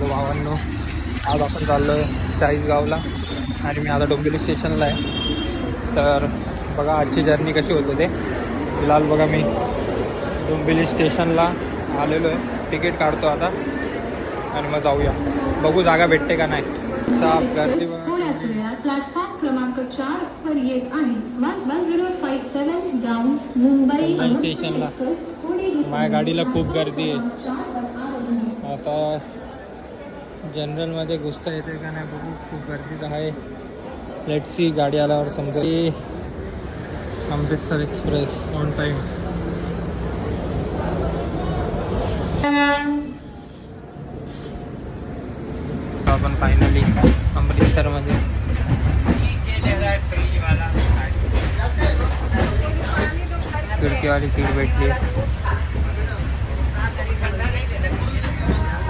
Hello भावांनो, आज आपण चाललो आहे चाळीसगावला आणि मी आता डोंबिवली स्टेशनला आहे. तर बघा आजची जर्नी कशी होते ते. फिलहाल बघा मी डोंबिवली स्टेशनला आलेलो आहे, तिकीट काढतो आता आणि मग जाऊया. बघू जागा भेटते का नाही. साफ गर्दी प्लॅटफॉर्म क्रमांक 4 वर येत आहे 1057 डाऊन मुंबई स्टेशनला. माझ्या गाडीला खूप गर्दी आहे. आता जनरलमध्ये घुसता येते का नाही बघू. खूप गर्दीच आहे. Let's see. गाडी आल्यावर समजेल. Amritsar express on time. आपण फायनली अमृतसरमध्ये खिडकीवाली सीट भेटली.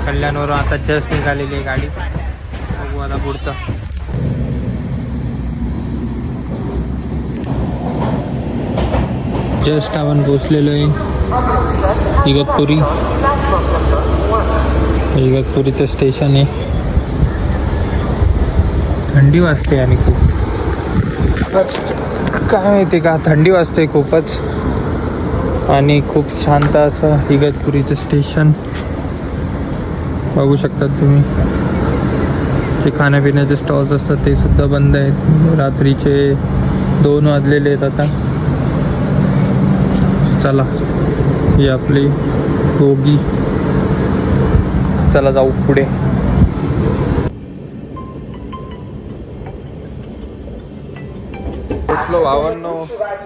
कल्याणवरून आता जस्ट निघालेली आहे गाडी. बघू आता पुढचं. जस्ट आपण पोचलेलो आहे इगतपुरीचं स्टेशन आहे. थंडी वाजते आणि खूपच काय माहिती का, थंडी वाजते खूपच. आणि खूप शांत असं इगतपुरीचं स्टेशन बघू शकतात तुम्ही. जे खाण्यापिण्याचे स्टॉल्स असतात ते सुद्धा बंद आहेत. रात्रीचे 2 वाजलेले आहेत आता. चला ही आपली बोगी. चला जाऊ पुढे. पोचलो भावांनो,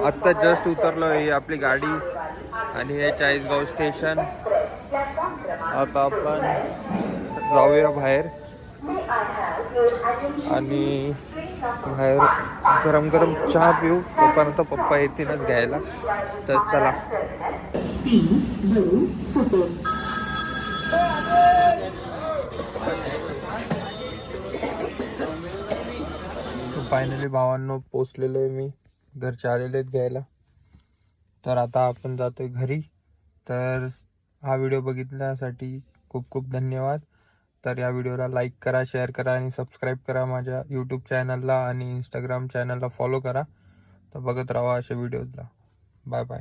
आत्ता जस्ट उतरलो. ही आपली गाडी आणि हे चाळीसगाव स्टेशन. आता आपण जाऊया बाहेर आणि बाहेर गरम गरम चहा पिऊ. तोपर्यंत पप्पा येतीलच घ्यायला. तर चला. फायनली भावांनो पोचलेलो आहे मी. घरचे आलेले आहेत घ्यायला. तर आता आपण जातोय घरी. तर हा व्हिडिओ बघितल्यासाठी खूप खूप धन्यवाद. तर या व्हिडिओला लाईक करा, शेअर करा आणि सबस्क्राईब करा माझ्या यूट्यूब चॅनलला आणि इंस्टाग्राम चॅनलला फॉलो करा. तर बघत राहा अशा व्हिडिओजला. Bye bye.